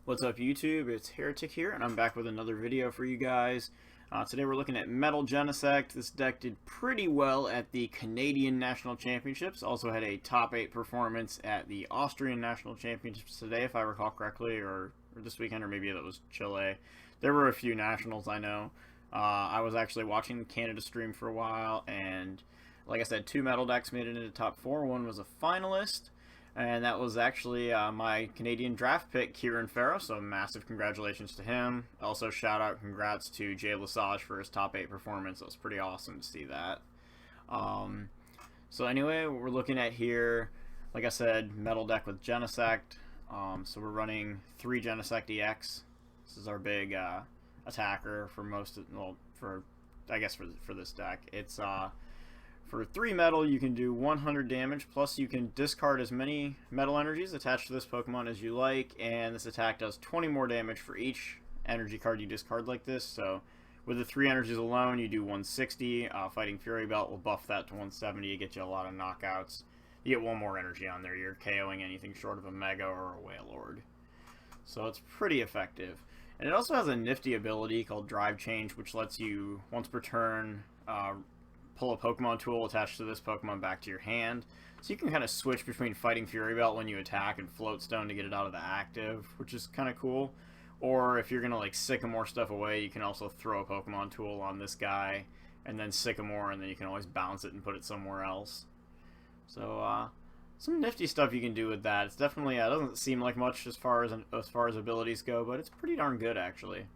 What's up YouTube? It's Heretic here, and I'm back with another video for you guys. Today we're looking at Metal Genesect. This deck did pretty well at the Canadian National Championships. Also had a top 8 performance at the Austrian National Championships today, if I recall correctly, or this weekend, or maybe that was Chile. There were a few nationals, I know. I was actually watching Canada stream for a while, and like I said, 2 metal decks made it into top 4. One was a finalist. And that was actually my Canadian draft pick, Ciaran Farah, so massive congratulations to him. Also, shout out, congrats to Aegislash for his top 8 performance. It was pretty awesome to see that. So anyway, what we're looking at here, like I said, metal deck with Genesect. So we're running 3 Genesect-EX. This is our big attacker for most of, well, I guess for this deck. It's for 3 metal, you can do 100 damage, plus you can discard as many metal energies attached to this Pokemon as you like, and this attack does 20 more damage for each energy card you discard like this. So with the 3 energies alone, you do 160. Fighting Fury Belt will buff that to 170. It gets you a lot of knockouts. You get 1 more energy on there. You're KOing anything short of a Mega or a Wailord. So it's pretty effective. And it also has a nifty ability called Drive Change, which lets you, once per turn, pull a Pokemon tool attached to this Pokemon back to your hand. So you can kind of switch between Fighting Fury Belt when you attack and Float Stone to get it out of the active, which is kind of cool. Or if you're going to like Sycamore stuff away, you can also throw a Pokemon tool on this guy and then Sycamore, and then you can always bounce it and put it somewhere else. So some nifty stuff you can do with that. It's definitely it doesn't seem like much as far as abilities go, but it's pretty darn good actually.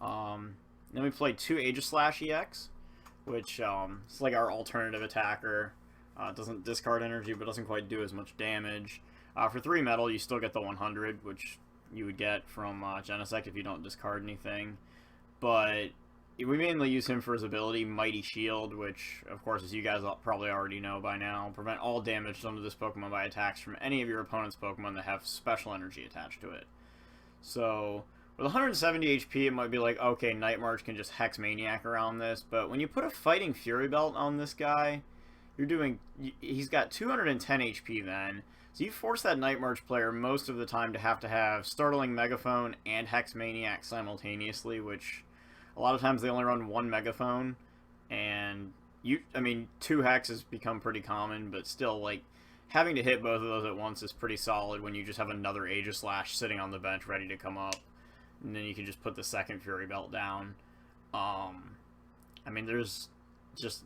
Then we played 2 Aegislash-EX, which is like our alternative attacker. Doesn't discard energy, but doesn't quite do as much damage. For 3 metal, you still get the 100, which you would get from Genesect if you don't discard anything. But we mainly use him for his ability, Mighty Shield, which, of course, as you guys probably already know by now, prevent all damage done to this Pokemon by attacks from any of your opponent's Pokemon that have special energy attached to it. So with 170 HP, it might be like, okay, Night March can just Hex Maniac around this, but when you put a Fighting Fury Belt on this guy, he's got 210 HP then, so you force that Night March player most of the time to have Startling Megaphone and Hex Maniac simultaneously, which a lot of times they only run 1 Megaphone, and 2 Hex has become pretty common, but still, like, having to hit both of those at once is pretty solid when you just have another Aegislash sitting on the bench ready to come up. And then you can just put the second Fury Belt down. There's just,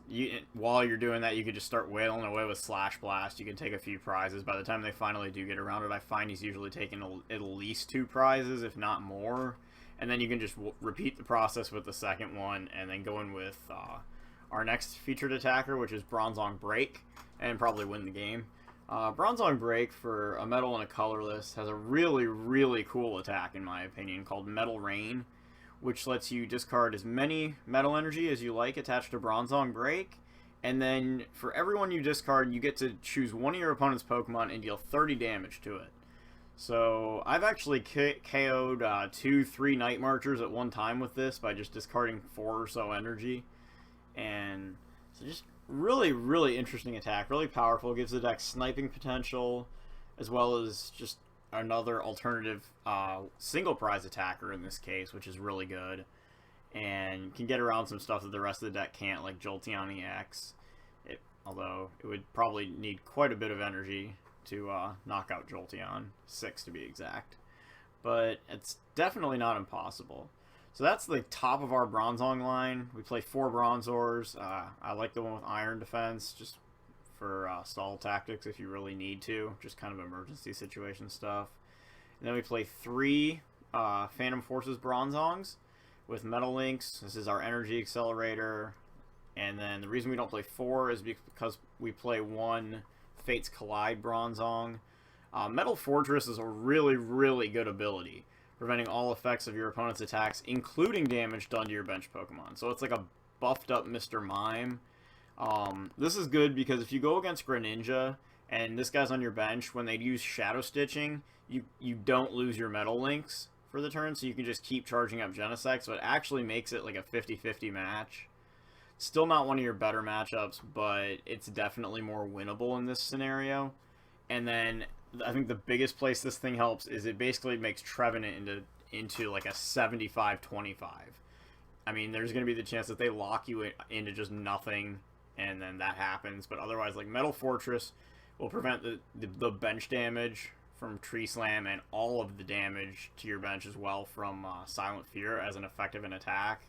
while you're doing that, you could just start wailing away with Slash Blast. You can take a few prizes. By the time they finally do get around it, I find he's usually taking at least 2 prizes, if not more. And then you can just repeat the process with the second one, and then go in with our next featured attacker, which is Bronzong Break, and probably win the game. Bronzong Break, for a metal and a colorless, has a really, really cool attack, in my opinion, called Metal Rain, which lets you discard as many metal energy as you like attached to Bronzong Break, and then for everyone you discard, you get to choose one of your opponent's Pokemon and deal 30 damage to it. So I've actually KO'd 2-3 Night Marchers at one time with this by just discarding 4 or so energy, and so just really, really interesting attack, really powerful, gives the deck sniping potential, as well as just another alternative single prize attacker in this case, which is really good, and can get around some stuff that the rest of the deck can't, like Jolteon-EX, although it would probably need quite a bit of energy to knock out Jolteon, 6 to be exact, but it's definitely not impossible. So that's the top of our Bronzong line. We play 4 Bronzors. I like the one with Iron Defense, just for stall tactics if you really need to, just kind of emergency situation stuff. And then we play 3 Phantom Forces Bronzongs with Metal Links. This is our Energy Accelerator. And then the reason we don't play 4 is because we play 1 Fates Collide Bronzong. Metal Fortress is a really, really good ability, preventing all effects of your opponent's attacks, including damage done to your bench Pokemon. So it's like a buffed up Mr. Mime. This is good because if you go against Greninja and this guy's on your bench, when they use Shadow Stitching, you don't lose your Metal Links for the turn, so you can just keep charging up Genesect, so it actually makes it like a 50-50 match. Still not one of your better matchups, but it's definitely more winnable in this scenario. And then I think the biggest place this thing helps is it basically makes Trevenant into like a 75-25. I mean, there's going to be the chance that they lock you into just nothing, and then that happens. But otherwise, like Metal Fortress will prevent the bench damage from Tree Slam and all of the damage to your bench as well from Silent Fear as an effective in attack.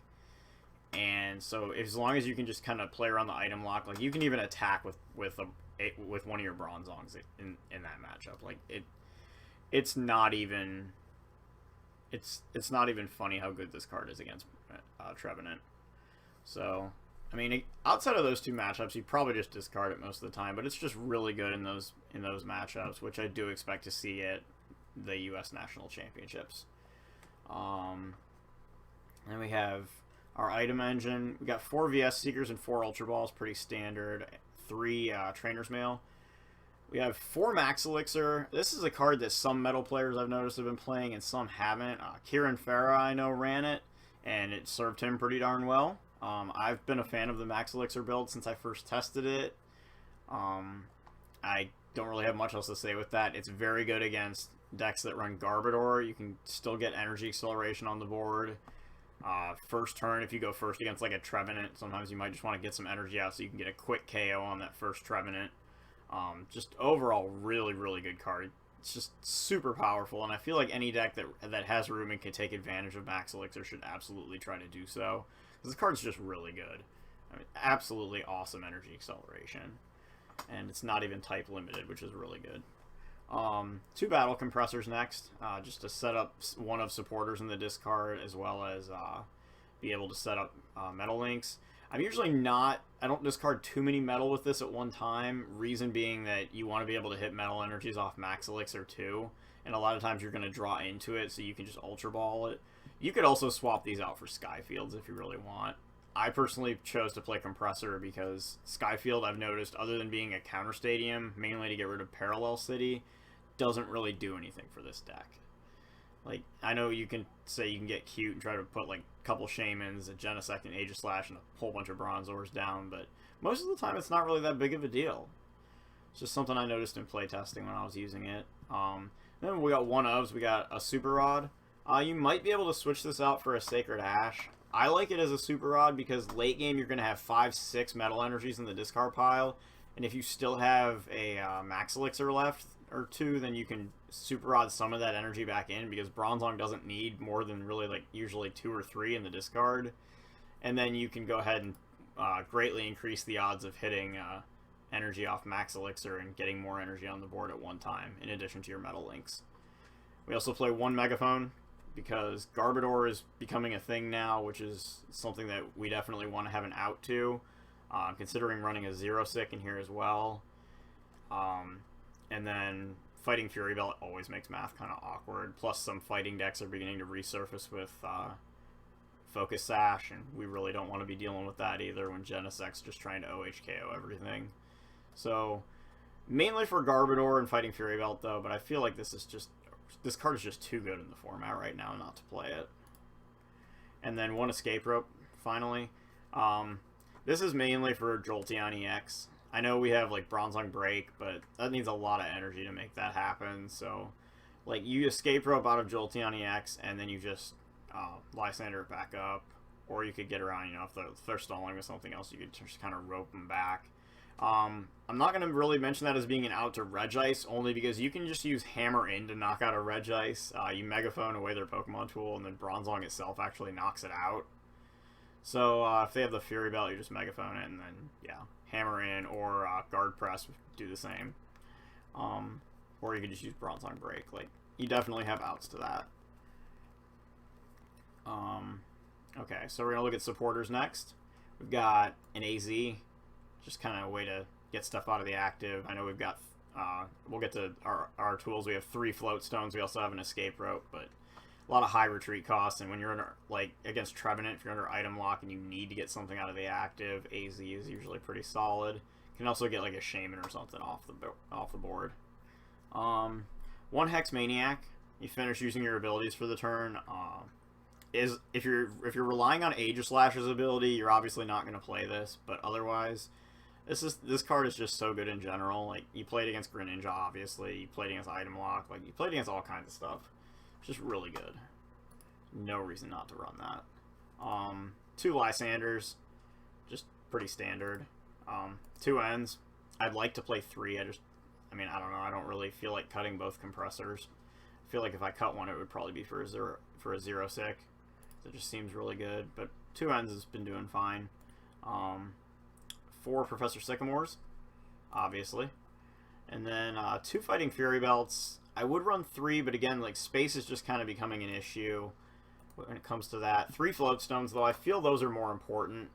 And so as long as you can just kind of play around the item lock, like you can even attack with one of your Bronzongs in that matchup. Like it's not even funny how good this card is against Trevenant. So I mean, outside of those two matchups, you probably just discard it most of the time, but it's just really good in those matchups, which I do expect to see at the U.S. National Championships. Then we have our item engine. We got 4 VS Seekers and 4 Ultra Balls, pretty standard. 3 Trainer's Mail. We have 4 Max Elixir. This is a card that some Metal players I've noticed have been playing and some haven't. Ciaran Farah, I know, ran it, and it served him pretty darn well. I've been a fan of the Max Elixir build since I first tested it. I don't really have much else to say with that. It's very good against decks that run Garbodor. You can still get energy acceleration on the board. First turn, if you go first against like a Trevenant, sometimes you might just want to get some energy out so you can get a quick KO on that first Trevenant. Just overall, really, really good card. It's just super powerful, and I feel like any deck that has room and can take advantage of Max Elixir should absolutely try to do so. Because the card's just really good. I mean, absolutely awesome energy acceleration. And it's not even type limited, which is really good. 2 Battle Compressors next, just to set up one of supporters in the discard, as well as be able to set up Metal Links. I'm usually I don't discard too many Metal with this at one time, reason being that you want to be able to hit Metal energies off Max Elixir too, and a lot of times you're going to draw into it, so you can just Ultra Ball it. You could also swap these out for Skyfields if you really want. I personally chose to play Compressor because Skyfield, I've noticed, other than being a counter stadium, mainly to get rid of Parallel City, doesn't really do anything for this deck. Like, I know you can say you can get cute and try to put like a couple Shamans, a Genesect, and Aegislash, and a whole bunch of Bronzors down, but most of the time it's not really that big of a deal. It's just something I noticed in playtesting when I was using it. Then we got one ofs. We got a Super Rod. You might be able to switch this out for a Sacred Ash. I like it as a Super Rod because late game you're going to have 5-6 Metal Energies in the discard pile, and if you still have a Max Elixir left or 2, then you can Super Rod some of that energy back in, because Bronzong doesn't need more than really like usually 2 or 3 in the discard, and then you can go ahead and greatly increase the odds of hitting energy off Max Elixir and getting more energy on the board at one time, in addition to your Metal Links. We also play 1 Megaphone, because Garbodor is becoming a thing now, which is something that we definitely want to have an out to, considering running a Zero Sick in here as well. And then Fighting Fury Belt always makes math kind of awkward, plus some fighting decks are beginning to resurface with Focus Sash, and we really don't want to be dealing with that either when Genesect's just trying to OHKO everything. So, mainly for Garbodor and Fighting Fury Belt though, but I feel like this card is just too good in the format right now not to play it. And then 1 Escape Rope, finally. This is mainly for Jolteon-EX. I know we have like Bronzong Break, but that needs a lot of energy to make that happen. So, like, you Escape Rope out of Jolteon-EX, and then you just Lysander it back up. Or you could get around, you know, if they're stalling with something else, you could just kind of rope them back. I'm not going to really mention that as being an out to Regice, only because you can just use Hammer In to knock out a Regice. You Megaphone away their Pokemon tool, and then Bronzong itself actually knocks it out. So if they have the Fury Belt, you just Megaphone it, and then, yeah, Hammer In or Guard Press do the same. Or you could just use Bronzong Break. Like, you definitely have outs to that. Okay, so we're going to look at supporters next. We've got an AZ, just kind of a way to get stuff out of the active. I know we've got, we'll get to our tools. We have 3 Float Stones. We also have an Escape Rope, but a lot of high retreat costs. And when you're under, like, against Trevenant, if you're under item lock and you need to get something out of the active, AZ is usually pretty solid. You can also get, like, a Shaman or something off the board. 1 Hex Maniac. You finish using your abilities for the turn. If you're relying on Aegislash's ability, you're obviously not going to play this, but otherwise, This card is just so good in general. Like, you played against Greninja, obviously. You played against Item Lock. Like, you played against all kinds of stuff. It's just really good. No reason not to run that. 2 Lysanders, just pretty standard. 2 Ends. I'd like to play 3. I don't know. I don't really feel like cutting both compressors. I feel like if I cut one, it would probably be for a zero sick. It just seems really good. But 2 Ends has been doing fine. 4 Professor Sycamores, obviously. And then 2 Fighting Fury Belts. I would run 3, but again, like, space is just kind of becoming an issue when it comes to that. 3 Float Stones, though I feel those are more important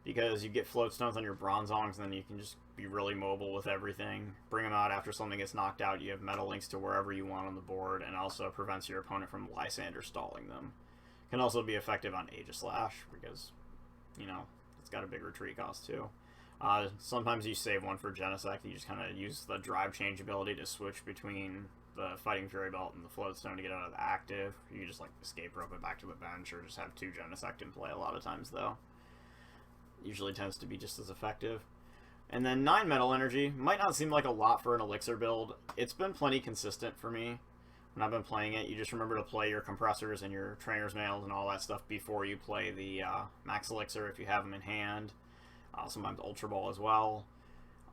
because you get Float Stones on your Bronzongs, and then you can just be really mobile with everything. Bring them out after something gets knocked out. You have Metal Links to wherever you want on the board, and also prevents your opponent from Lysander stalling them. Can also be effective on Aegislash because, you know, it's got a big retreat cost too. Sometimes you save one for Genesect. You just kind of use the drive change ability to switch between the Fighting Fury Belt and the Float Stone to get out of the active. You can just like escape rope it back to the bench, or just have 2 Genesect in play a lot of times though. Usually tends to be just as effective. And then 9 Metal Energy. Might not seem like a lot for an Elixir build. It's been plenty consistent for me when I've been playing it. You just remember to play your compressors and your Trainer's Mails and all that stuff before you play the Max Elixir if you have them in hand. Sometimes Ultra Ball as well.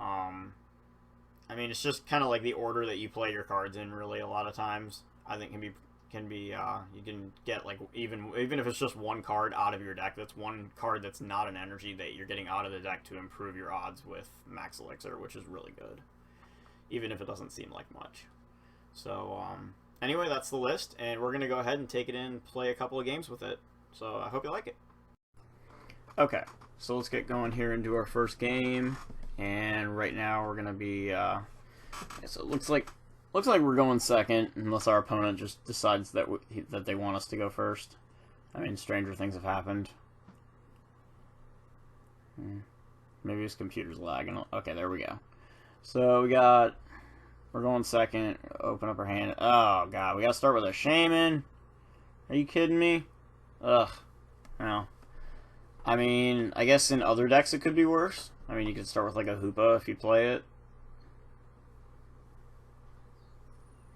I mean, it's just kind of like the order that you play your cards in, really, a lot of times. I think you can get, like, even if it's just 1 card out of your deck, that's 1 card that's not an energy that you're getting out of the deck to improve your odds with Max Elixir, which is really good, even if it doesn't seem like much. So, anyway, that's the list, and we're going to go ahead and take it in and play a couple of games with it. So, I hope you like it. Okay, so let's get going here into our first game, and right now we're going to be, so it looks like we're going second, unless our opponent just decides that that they want us to go first. I mean, stranger things have happened. Maybe his computer's lagging. Okay, there we go. So we're going second. Open up our hand. Oh god, we gotta start with a Shaman. Are you kidding me? Ugh. No. I mean, I guess in other decks it could be worse. I mean, you could start with like a Hoopa if you play it.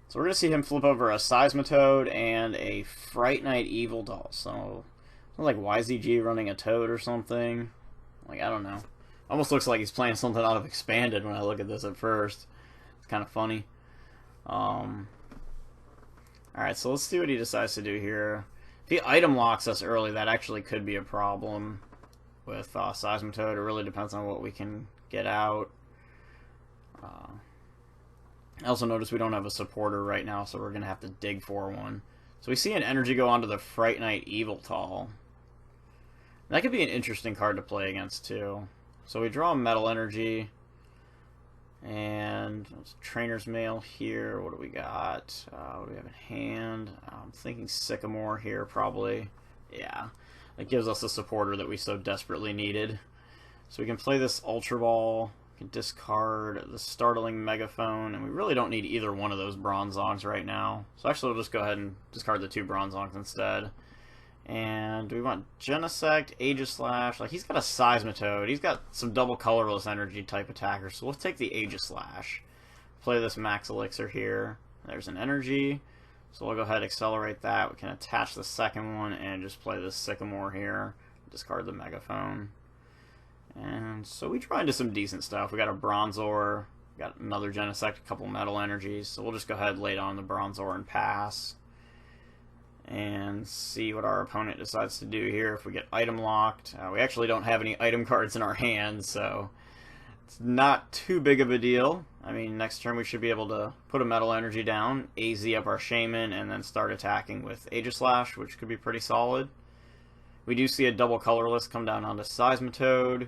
So we're going to see him flip over a Seismitoad and a Fright Night Evil Doll. So, like YZG running a Toad or something. Like, I don't know. Almost looks like he's playing something out of Expanded when I look at this at first. It's kind of funny. Alright, so let's see what he decides to do here. If he item locks us early, that actually could be a problem with Seismitoad. It really depends on what we can get out. I also notice we don't have a supporter right now, so we're going to have to dig for one. So we see an energy go onto the Fright Night Evil Doll. That could be an interesting card to play against, too. So we draw a Metal Energy. And Trainer's Mail here. What do we got? What do we have in hand? I'm thinking Sycamore here, probably. Yeah. That gives us a supporter that we so desperately needed. So we can play this Ultra Ball. We can discard the Startling Megaphone. And we really don't need either one of those Bronzongs right now. So actually, we'll just go ahead and discard the 2 Bronzongs instead. And do we want Genesect, Aegislash? Like, he's got a Seismitoad. He's got some double colorless energy type attackers. So we'll take the Aegislash. Play this Max Elixir here. There's an energy. So we'll go ahead and accelerate that. We can attach the second one and just play this Sycamore here. Discard the Megaphone. And so we try into some decent stuff. We got a Bronzor. We got another Genesect, a couple Metal Energies. So we'll just go ahead and lay down the Bronzor and pass. And see what our opponent decides to do here. If we get item locked, we actually don't have any item cards in our hand, so it's not too big of a deal. I mean, next turn we should be able to put a Metal Energy down, AZ up our Shaman, and then start attacking with Aegislash, which could be pretty solid. We do see a double colorless come down onto Seismitoad.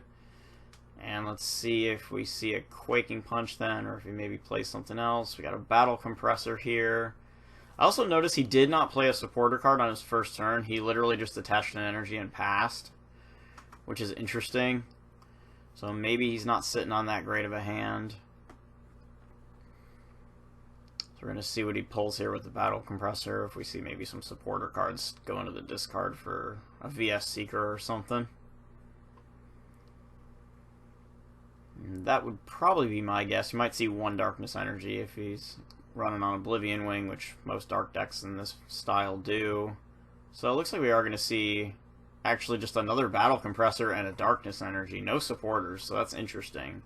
And let's see if we see a Quaking Punch then, or if we maybe play something else. We got a Battle Compressor here. I also noticed he did not play a supporter card on his first turn. He literally just attached an energy and passed, which is interesting. So maybe he's not sitting on that great of a hand. So we're going to see what he pulls here with the Battle Compressor. If we see maybe some supporter cards go into the discard for a VS Seeker or something. That would probably be my guess. You might see one Darkness Energy if he's running on Oblivion Wing, which most dark decks in this style do. So it looks like we are going to see actually just another Battle Compressor and a Darkness Energy. No supporters, so that's interesting.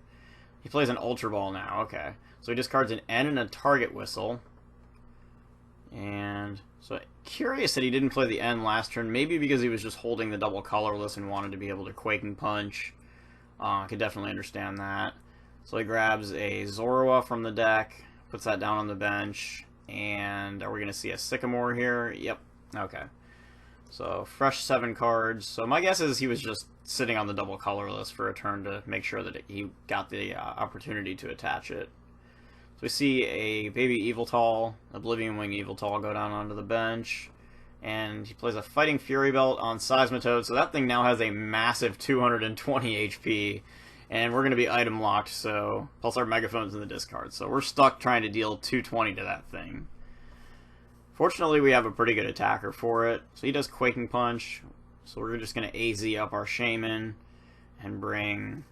He plays an Ultra Ball now, okay. So he discards an N and a Target Whistle. And so curious that he didn't play the N last turn, maybe because he was just holding the double colorless and wanted to be able to Quaking Punch. I could definitely understand that. So he grabs a Zorua from the deck, puts that down on the bench, and are we going to see a Sycamore here? Yep, okay. So fresh 7 cards. So my guess is he was just sitting on the double colorless for a turn to make sure that he got the opportunity to attach it. So we see a Baby Yveltal, Oblivion Wing Yveltal go down onto the bench. And he plays a Fighting Fury Belt on Seismitoad, so that thing now has a massive 220 HP. And we're going to be item locked, so Pulsar Megaphone's in the discard. So we're stuck trying to deal 220 to that thing. Fortunately, we have a pretty good attacker for it. So he does Quaking Punch. So we're just going to AZ up our Shaman and bring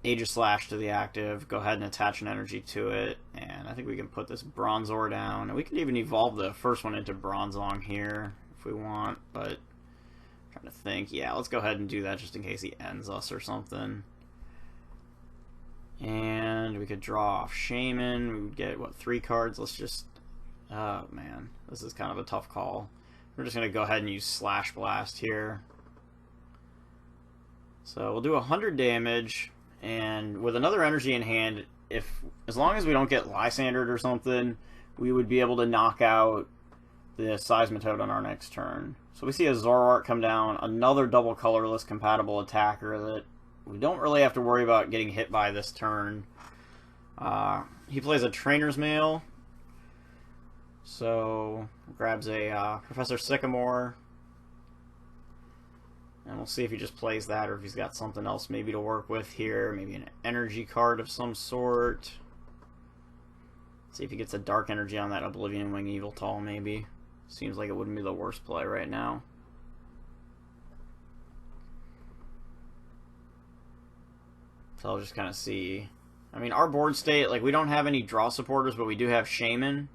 Aegislash to the active. Go ahead and attach an energy to it. And I think we can put this Bronzor down. And we can even evolve the first one into Bronzong here if we want. But I'm trying to think. Yeah, let's go ahead and do that just in case he ends us or something. And we could draw off Shaman. We would get, what, 3 cards? Let's just... Oh, man. This is kind of a tough call. We're just going to go ahead and use Slash Blast here. So we'll do 100 damage. And with another energy in hand, as long as we don't get Lysandered or something, we would be able to knock out the Seismitoad on our next turn. So we see a Zoroark come down, another double colorless compatible attacker that we don't really have to worry about getting hit by this turn. He plays a Trainer's Mail, so grabs a Professor Sycamore. And we'll see if he just plays that or if he's got something else maybe to work with here. Maybe an energy card of some sort. See if he gets a dark energy on that Oblivion Wing Yveltal maybe. Seems like it wouldn't be the worst play right now. So I'll just kind of see. I mean, our board state, like, we don't have any draw supporters, but we do have Shaman,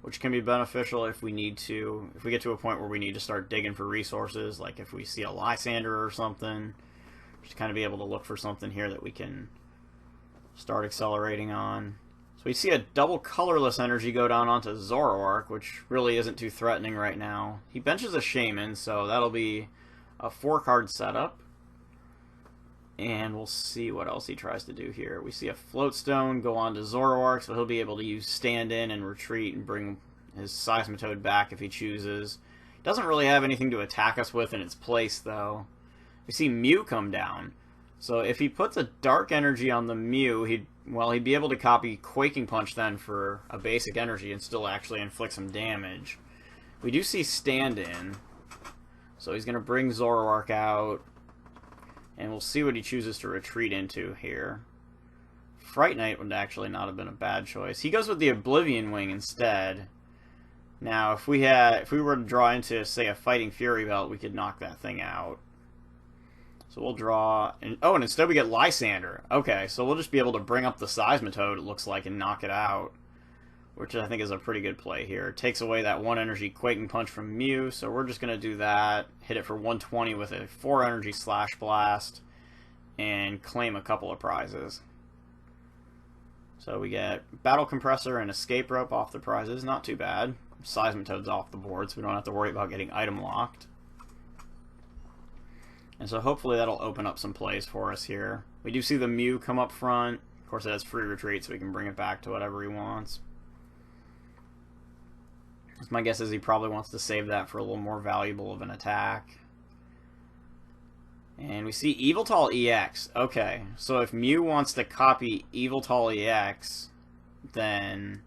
which can be beneficial if we need to, if we get to a point where we need to start digging for resources, like if we see a Lysander or something, just kind of be able to look for something here that we can start accelerating on. So we see a double colorless energy go down onto Zoroark, which really isn't too threatening right now. He benches a Shaman, so that'll be a 4-card setup. And we'll see what else he tries to do here. We see a Floatstone go on to Zoroark, so he'll be able to use Stand-In and Retreat and bring his Seismitoad back if he chooses. Doesn't really have anything to attack us with in its place, though. We see Mew come down. So if he puts a Dark Energy on the Mew, he'd be able to copy Quaking Punch then for a basic energy and still actually inflict some damage. We do see Stand-In, so he's going to bring Zoroark out. And we'll see what he chooses to retreat into here. Fright Knight would actually not have been a bad choice. He goes with the Oblivion Wing instead. Now, if we were to draw into, say, a Fighting Fury Belt, we could knock that thing out. So we'll draw... and instead we get Lysander. Okay, so we'll just be able to bring up the Seismitoad, it looks like, and knock it out. Which I think is a pretty good play here. It takes away that 1 energy Quaking Punch from Mew, so we're just going to do that. Hit it for 120 with a 4 energy Slash Blast, and claim a couple of prizes. So we get Battle Compressor and Escape Rope off the prizes, not too bad. Seismitoad's off the board, so we don't have to worry about getting item locked. And so hopefully that'll open up some plays for us here. We do see the Mew come up front. Of course it has free retreat, so we can bring it back to whatever he wants. My guess is he probably wants to save that for a little more valuable of an attack. And we see Yveltal-EX. Okay, so if Mew wants to copy Yveltal-EX, then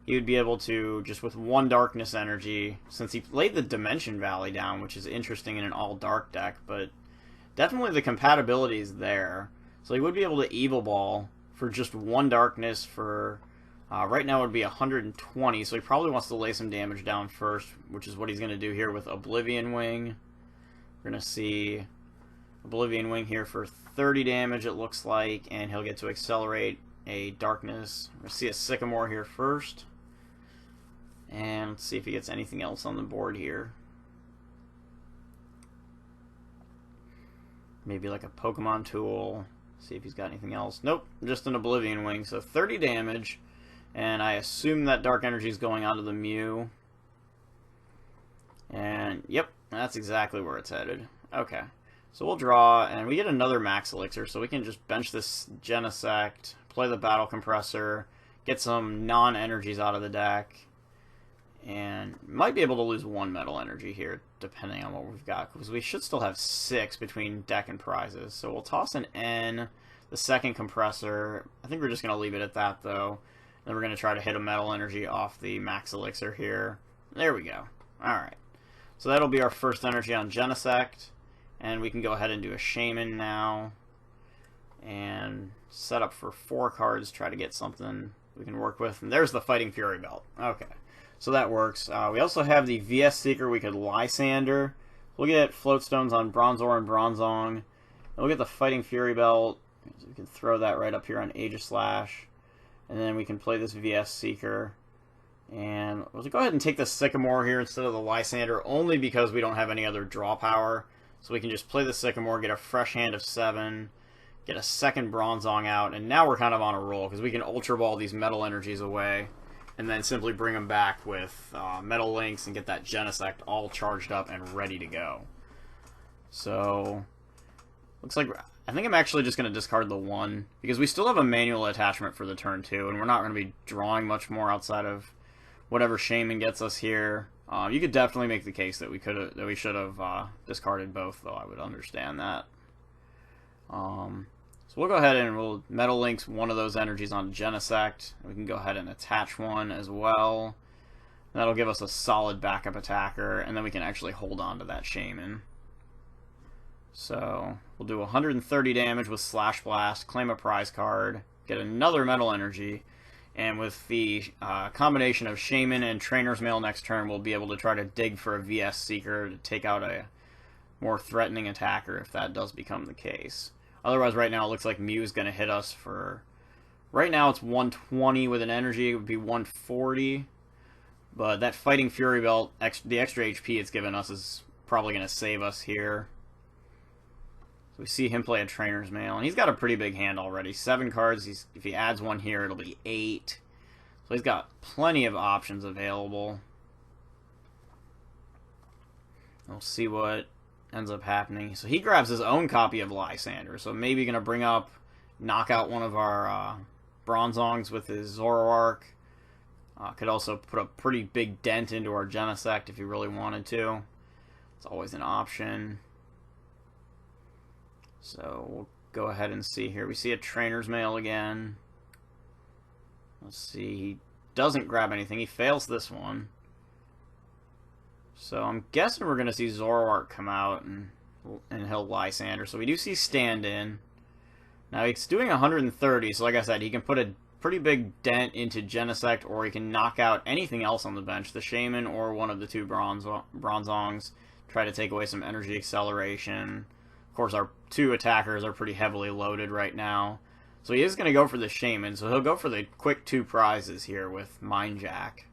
he would be able to, just with 1 Darkness Energy, since he laid the Dimension Valley down, which is interesting in an all-dark deck, but definitely the compatibility is there. So he would be able to Evil Ball for just 1 Darkness for... right now it would be 120, so he probably wants to lay some damage down first, which is what he's going to do here with Oblivion Wing. We're going to see Oblivion Wing here for 130 damage, it looks like, and he'll get to accelerate a darkness. We'll see a Sycamore here first. And let's see if he gets anything else on the board here. Maybe like a Pokemon tool. See if he's got anything else. Nope, just an Oblivion Wing. So 30 damage. And I assume that Dark Energy is going onto the Mew. And, yep, that's exactly where it's headed. Okay. So we'll draw, and we get another Max Elixir, so we can just bench this Genesect, play the Battle Compressor, get some non-energies out of the deck, and might be able to lose one Metal Energy here, depending on what we've got, because we should still have 6 between deck and prizes. So we'll toss an N, the second Compressor. I think we're just going to leave it at that, though. And then we're going to try to hit a Metal Energy off the Max Elixir here. There we go. Alright. So that'll be our first energy on Genesect. And we can go ahead and do a Shaman now. And set up for 4 cards, try to get something we can work with. And there's the Fighting Fury Belt. Okay. So that works. We also have the VS Seeker we could Lysander. We'll get Floatstones on Bronzor and Bronzong. And we'll get the Fighting Fury Belt. So we can throw that right up here on Aegislash. And then we can play this VS Seeker. And we'll go ahead and take the Sycamore here instead of the Lysander, only because we don't have any other draw power. So we can just play the Sycamore, get a fresh hand of 7, get a second Bronzong out, and now we're kind of on a roll, because we can Ultra Ball these Metal Energies away, and then simply bring them back with Metal Links and get that Genesect all charged up and ready to go. So, looks like, I think I'm actually just going to discard the 1, because we still have a manual attachment for the turn 2, and we're not going to be drawing much more outside of whatever Shaman gets us here. You could definitely make the case that we should have discarded both, though. I would understand that. So we'll go ahead and we'll Metal Links one of those energies on Genesect. We can go ahead and attach one as well. That'll give us a solid backup attacker, and then we can actually hold on to that Shaman. So we'll do 130 damage with Slash Blast, claim a prize card, get another Metal Energy. And with the combination of Shaman and Trainer's Mail next turn, we'll be able to try to dig for a VS Seeker to take out a more threatening attacker if that does become the case. Otherwise, right now, it looks like Mew is going to hit us for... Right now, it's 120 with an energy. It would be 140. But that Fighting Fury Belt, the extra HP it's given us is probably going to save us here. So we see him play a Trainer's Mail, and he's got a pretty big hand already. 7 cards. If he adds one here, it'll be 8. So he's got plenty of options available. We'll see what ends up happening. So he grabs his own copy of Lysander. So maybe going to bring up, knock out one of our Bronzongs with his Zoroark. Could also put a pretty big dent into our Genesect if he really wanted to. It's always an option. So we'll go ahead and see here. We see a Trainer's Mail again. Let's see. He doesn't grab anything. He fails this one. So I'm guessing we're going to see Zoroark come out and he'll Lysander. So we do see Stand-In. Now he's doing 130. So like I said, he can put a pretty big dent into Genesect, or he can knock out anything else on the bench. The Shaman or one of the 2 Bronzongs. Try to take away some energy acceleration. Of course, our 2 attackers are pretty heavily loaded right now. So he is going to go for the Shaman, so he'll go for the quick 2 prizes here with Mind Jack.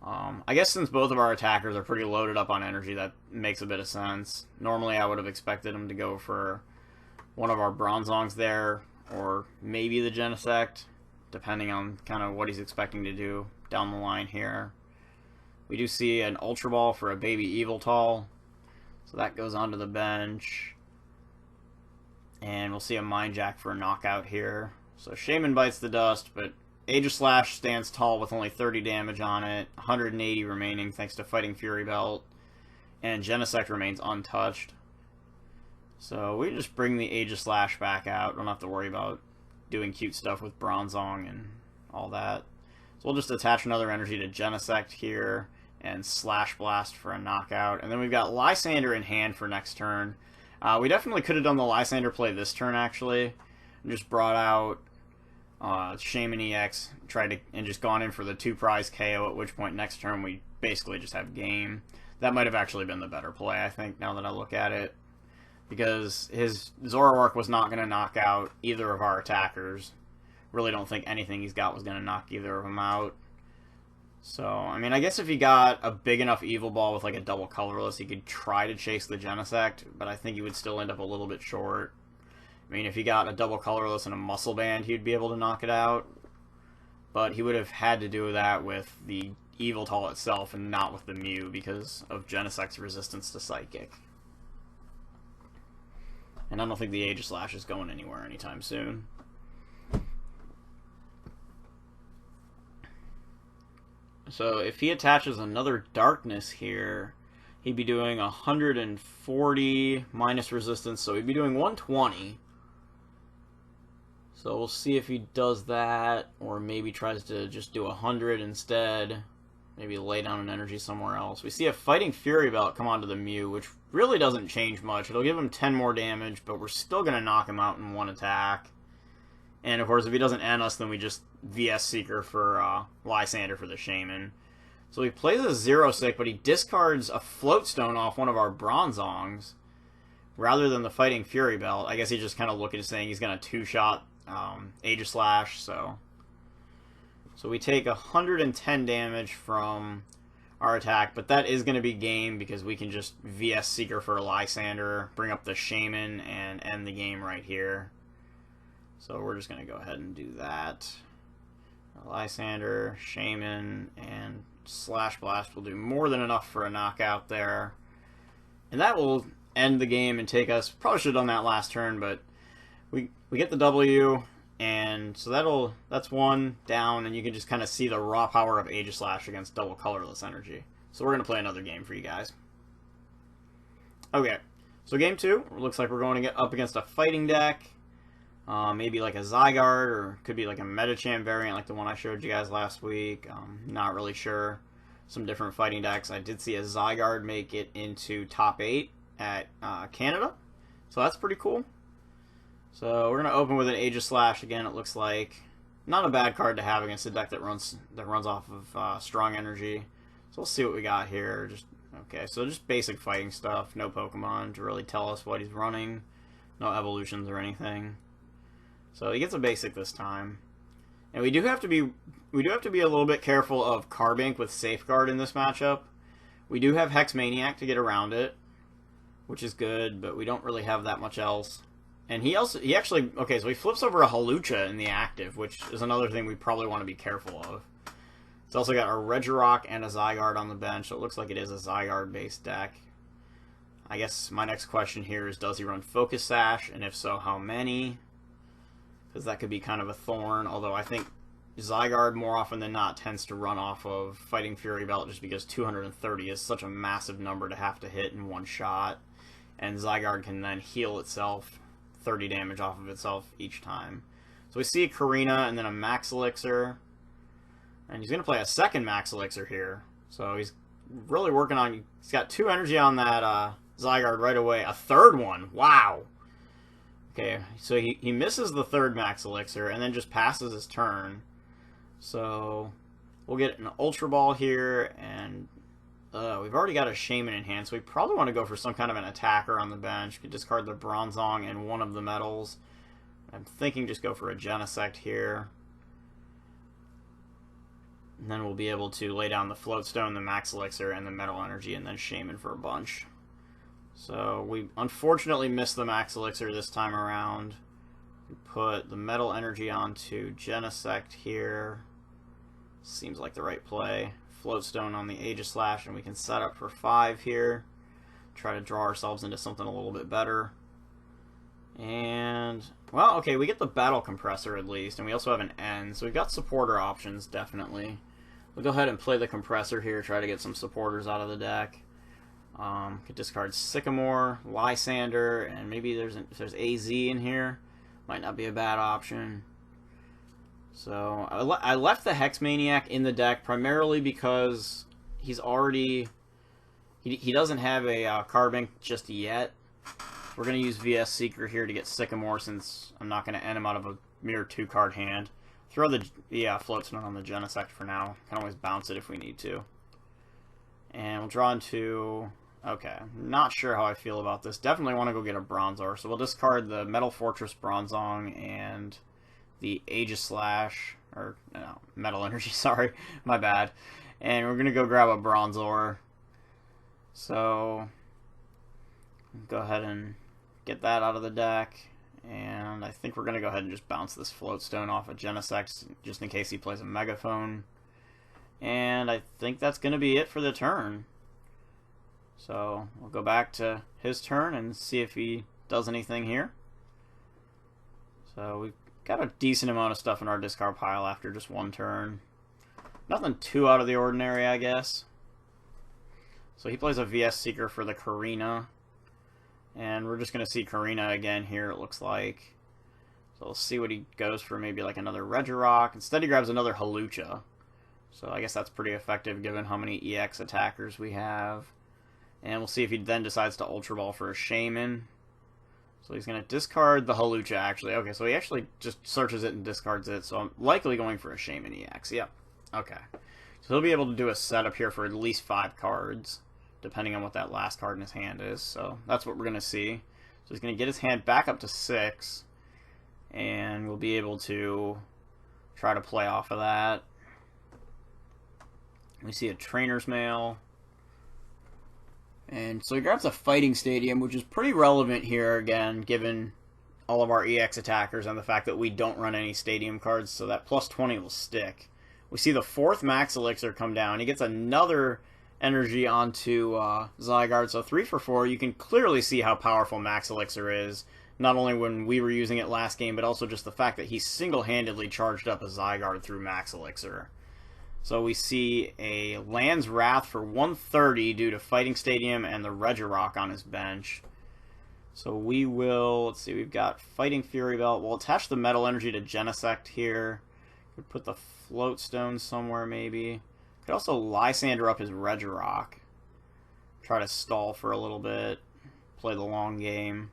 I guess since both of our attackers are pretty loaded up on energy, that makes a bit of sense. Normally I would have expected him to go for one of our Bronzongs there, or maybe the Genesect, depending on kind of what he's expecting to do down the line here. We do see an Ultra Ball for a Baby Yveltal. So that goes onto the bench. And we'll see a Mind Jack for a knockout here. So Shaman bites the dust, but Aegislash stands tall with only 30 damage on it. 180 remaining thanks to Fighting Fury Belt. And Genesect remains untouched. So we just bring the Aegislash back out. Don't have to worry about doing cute stuff with Bronzong and all that. So we'll just attach another energy to Genesect here. And Slash Blast for a knockout. And then we've got Lysander in hand for next turn. We definitely could have done the Lysander play this turn, actually. And just brought out Shaman-EX, and just gone in for the 2 prize KO, at which point next turn we basically just have game. That might have actually been the better play, I think, now that I look at it. because his Zoroark was not going to knock out either of our attackers. Really don't think anything he's got was going to knock either of them out. So, I mean, I guess if he got a big enough Evil Ball with like a double colorless, he could try to chase the Genesect, but I think he would still end up a little bit short. I mean, if he got a double colorless and a Muscle Band, he'd be able to knock it out. But he would have had to do that with the Yveltal itself and not with the Mew because of Genesect's resistance to Psychic. And I don't think the Aegislash is going anywhere anytime soon. So if he attaches another Darkness here, he'd be doing 140 minus resistance, so he'd be doing 120. So we'll see if he does that, or maybe tries to just do 100 instead. Maybe lay down an energy somewhere else. We see a Fighting Fury Belt come onto the Mew, which really doesn't change much. It'll give him 10 more damage, but we're still going to knock him out in one attack. And of course, if he doesn't end us, then we just VS Seeker for Lysander for the Shaman. So he plays a Zero Sick, but he discards a Floatstone off one of our Bronzongs rather than the Fighting Fury Belt. I guess he's just kind of looking at saying he's going to two-shot Aegislash, so we take 110 damage from our attack, but that is going to be game because we can just VS Seeker for Lysander, bring up the Shaman, and end the game right here. So we're just going to go ahead and do that. Lysander, Shaman, and Slash Blast will do more than enough for a knockout there. And that will end the game and take us, probably should have done that last turn, but we get the W, and so that's one down, and you can just kind of see the raw power of Aegislash against double colorless energy. So we're going to play another game for you guys. Okay, so game 2, looks like we're going to get up against a fighting deck. Maybe like a Zygarde, or could be like a Medicham variant like the one I showed you guys last week. Not really sure. Some different fighting decks. I did see a Zygarde make it into top 8 at Canada, so that's pretty cool. So we're going to open with an Aegislash again, it looks like. Not a bad card to have against a deck that runs off of strong energy. So we'll see what we got here. Okay, so just basic fighting stuff. No Pokemon to really tell us what he's running. No evolutions or anything. So he gets a basic this time. And we do have to be a little bit careful of Carbink with Safeguard in this matchup. We do have Hex Maniac to get around it, which is good, but we don't really have that much else. And he actually, okay, so he flips over a Hawlucha in the active, which is another thing we probably want to be careful of. It's also got a Regirock and a Zygarde on the bench, so it looks like it is a Zygarde-based deck. I guess my next question here is, does he run Focus Sash, and if so, how many? Because that could be kind of a thorn, although I think Zygarde more often than not tends to run off of Fighting Fury Belt just because 230 is such a massive number to have to hit in one shot, and Zygarde can then heal itself 30 damage off of itself each time. So we see a Karina and then a Max Elixir. And he's going to play a second Max Elixir here. So he's really working on... He's got 2 energy on that Zygarde right away. A third one! Wow! Okay, so he misses the third Max Elixir and then just passes his turn. So we'll get an Ultra Ball here, and we've already got a Shaman in hand, so we probably want to go for some kind of an attacker on the bench. We could discard the Bronzong and one of the metals. I'm thinking just go for a Genesect here. And then we'll be able to lay down the Floatstone, the Max Elixir, and the Metal Energy, and then Shaman for a bunch. So we unfortunately missed the Max Elixir this time around. We put the Metal Energy onto Genesect here. Seems like the right play. Floatstone on the Aegislash, and we can set up for 5 here. Try to draw ourselves into something a little bit better. And, well, okay, we get the Battle Compressor at least, and we also have an N, so we've got supporter options, definitely. We'll go ahead and play the Compressor here, try to get some supporters out of the deck. Could discard Sycamore, Lysander, and maybe if there's AZ in here, might not be a bad option. So I left the Hex Maniac in the deck primarily because he's already... He doesn't have a Carbink just yet. We're going to use VS Seeker here to get Sycamore since I'm not going to end him out of a mere 2-card hand. Throw the Floatstone on the Genesect for now. Can always bounce it if we need to. And we'll draw into Okay, not sure how I feel about this. Definitely want to go get a Bronzor, so we'll discard the Metal Fortress Bronzong and the Aegislash, or no, Metal Energy, sorry, my bad. And we're going to go grab a Bronzor. So, go ahead and get that out of the deck. And I think we're going to go ahead and just bounce this Floatstone off of Genesect, just in case he plays a Megaphone. And I think that's going to be it for the turn. So we'll go back to his turn and see if he does anything here. So we've got a decent amount of stuff in our discard pile after just one turn. Nothing too out of the ordinary, I guess. So he plays a VS Seeker for the Karina. And we're just going to see Karina again here, it looks like. So we'll see what he goes for, maybe like another Regirock. Instead he grabs another Hawlucha. So I guess that's pretty effective given how many EX attackers we have. And we'll see if he then decides to Ultra Ball for a Shaman. So he's going to discard the Hawlucha, actually. Okay, so he actually just searches it and discards it. So I'm likely going for a Shaman EX. Yep. Okay. So he'll be able to do a setup here for at least 5 cards, depending on what that last card in his hand is. So that's what we're going to see. So he's going to get his hand back up to 6. And we'll be able to try to play off of that. We see a Trainer's Mail. And so he grabs a Fighting Stadium, which is pretty relevant here, again, given all of our EX attackers and the fact that we don't run any Stadium cards, so that plus 20 will stick. We see the 4th Max Elixir come down. He gets another energy onto Zygarde, so 3 for 4. You can clearly see how powerful Max Elixir is, not only when we were using it last game, but also just the fact that he single-handedly charged up a Zygarde through Max Elixir. So we see a Land's Wrath for 130 due to Fighting Stadium and the Regirock on his bench. So we will, let's see, we've got Fighting Fury Belt. We'll attach the Metal Energy to Genesect here. Could put the Floatstone somewhere maybe. Could also Lysander up his Regirock. Try to stall for a little bit. Play the long game.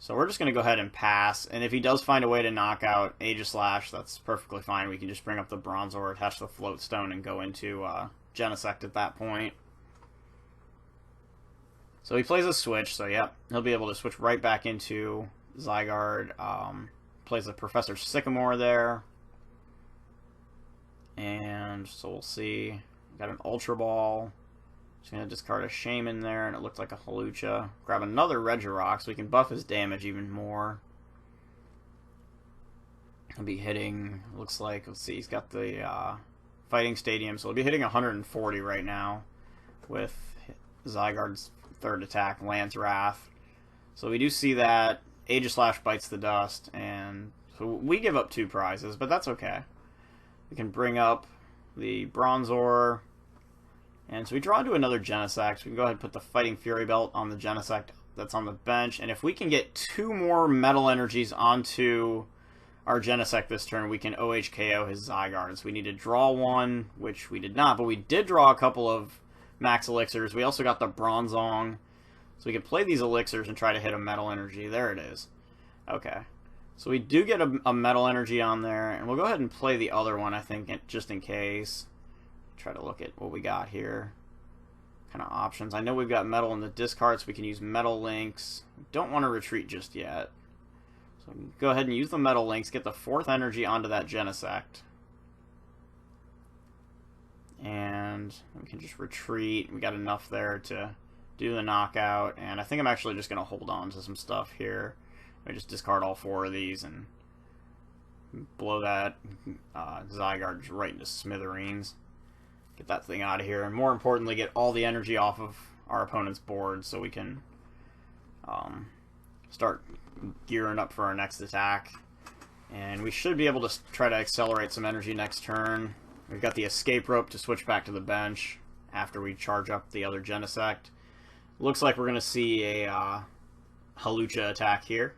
So we're just going to go ahead and pass, and if he does find a way to knock out Aegislash, that's perfectly fine. We can just bring up the Bronzor, attach the Floatstone, and go into Genesect at that point. So he plays a switch, so yeah, he'll be able to switch right back into Zygarde. Plays a Professor Sycamore there. And so we'll see. Got an Ultra Ball. Just going to discard a Shaman there, and it looked like a Hawlucha. Grab another Regirock so we can buff his damage even more. He'll be hitting, looks like, let's see, he's got the Fighting Stadium, so he'll be hitting 140 right now with Zygarde's 3rd attack, Land's Wrath. So we do see that Aegislash bites the dust, and so we give up 2 prizes, but that's okay. We can bring up the Bronzor. And so we draw into another Genesect. We can go ahead and put the Fighting Fury Belt on the Genesect that's on the bench. And if we can get 2 more Metal Energies onto our Genesect this turn, we can OHKO his Zygarde. So we need to draw 1, which we did not. But we did draw a couple of Max Elixirs. We also got the Bronzong. So we can play these Elixirs and try to hit a Metal Energy. There it is. Okay. So we do get a Metal Energy on there. And we'll go ahead and play the other one, I think, just in case. Try to look at what we got here. Kind of options. I know we've got metal in the discard, so we can use metal links. Don't want to retreat just yet. So we can go ahead and use the metal links, get the 4th energy onto that Genesect. And we can just retreat. We got enough there to do the knockout. And I think I'm actually just going to hold on to some stuff here. I just discard all 4 of these and blow that Zygarde right into smithereens. Get that thing out of here, and more importantly, get all the energy off of our opponent's board so we can start gearing up for our next attack. And we should be able to try to accelerate some energy next turn. We've got the Escape Rope to switch back to the bench after we charge up the other Genesect. Looks like we're going to see a Hawlucha attack here.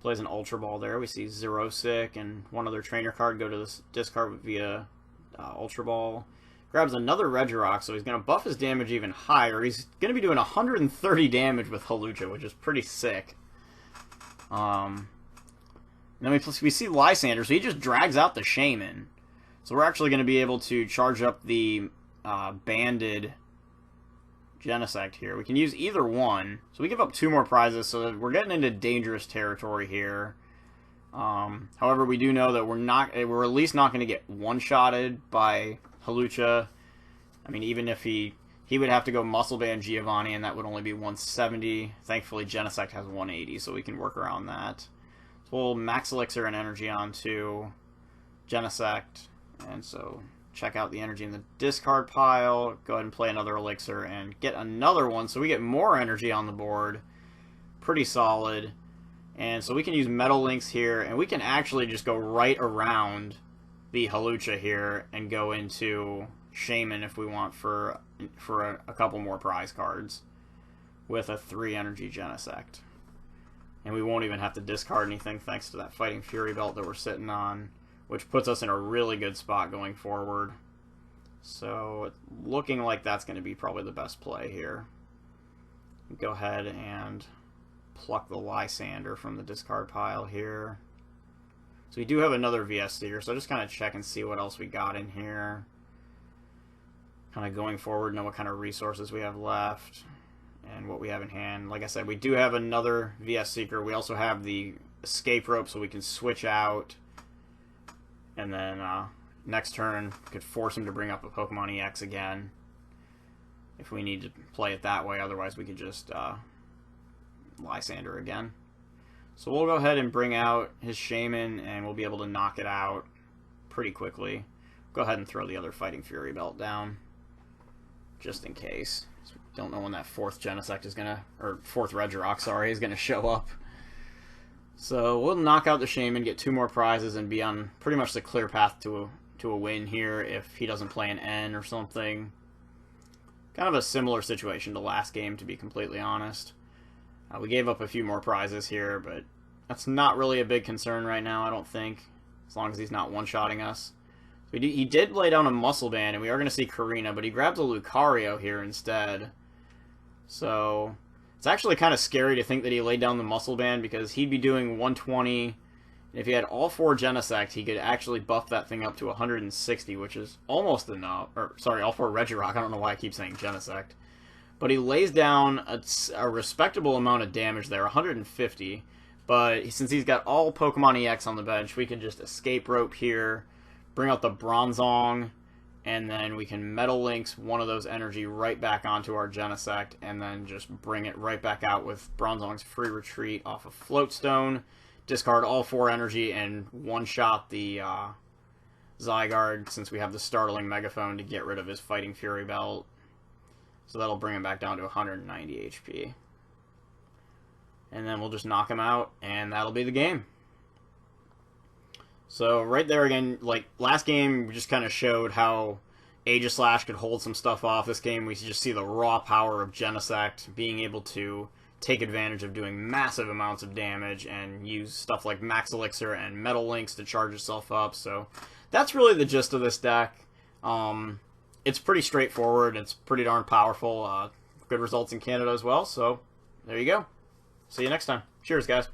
Plays an Ultra Ball there. We see Xerosic and one other trainer card go to this discard via Ultra Ball. Grabs another Regirock, so he's going to buff his damage even higher. He's going to be doing 130 damage with Hawlucha, which is pretty sick. And then we see Lysander, so he just drags out the Shaman. So we're actually going to be able to charge up the banded Genesect here. We can use either one. So we give up 2 more prizes, so we're getting into dangerous territory here. However, we do know that we're at least not going to get one-shotted by Hawlucha. I mean, even if he would have to go Muscle Band Giovanni, and that would only be 170. Thankfully, Genesect has 180, so we can work around that. So we'll Max Elixir and Energy onto Genesect, and so check out the energy in the discard pile, go ahead and play another Elixir, and get another one, so we get more energy on the board. Pretty solid. And so we can use Metal Links here, and we can actually just go right around the Hawlucha here and go into Shaman if we want for a couple more prize cards with a 3 energy Genesect. And we won't even have to discard anything thanks to that Fighting Fury belt that we're sitting on, which puts us in a really good spot going forward. So it's looking like that's going to be probably the best play here. Go ahead and pluck the Lysander from the discard pile here. So we do have another VS Seeker, so just kind of check and see what else we got in here. Kind of going forward, know what kind of resources we have left and what we have in hand. Like I said, we do have another VS Seeker. We also have the escape rope, so we can switch out. And then next turn, could force him to bring up a Pokemon EX again if we need to play it that way. Otherwise, we could just Lysander again. So we'll go ahead and bring out his Shaman, and we'll be able to knock it out pretty quickly. Go ahead and throw the other Fighting Fury belt down, just in case. So we don't know when that 4th Genesect is gonna, or 4th Regirock, sorry, is gonna show up. So we'll knock out the Shaman, get 2 more prizes, and be on pretty much the clear path to a win here if he doesn't play an N or something. Kind of a similar situation to last game, to be completely honest. We gave up a few more prizes here, but that's not really a big concern right now, I don't think, as long as he's not one-shotting us. He did lay down a Muscle Band, and we are going to see Karina, but he grabs a Lucario here instead. So it's actually kind of scary to think that he laid down the Muscle Band, because he'd be doing 120, and if he had all 4 Genesect, he could actually buff that thing up to 160, which is almost enough. Or, sorry, all 4 Regirock, I don't know why I keep saying Genesect. But he lays down a respectable amount of damage there, 150. But since he's got all Pokemon EX on the bench, we can just escape rope here, bring out the Bronzong, and then we can Metal Links one of those energy right back onto our Genesect, and then just bring it right back out with Bronzong's free retreat off of Floatstone, discard all 4 energy, and one-shot the Zygarde, since we have the Startling Megaphone to get rid of his Fighting Fury belt. So that'll bring him back down to 190 HP. And then we'll just knock him out, and that'll be the game. So right there again, like last game, we just kind of showed how Aegislash could hold some stuff off. This game, we just see the raw power of Genesect being able to take advantage of doing massive amounts of damage and use stuff like Max Elixir and Metal Links to charge itself up. So that's really the gist of this deck. It's pretty straightforward. It's pretty darn powerful. Good results in Canada as well. So there you go. See you next time. Cheers, guys.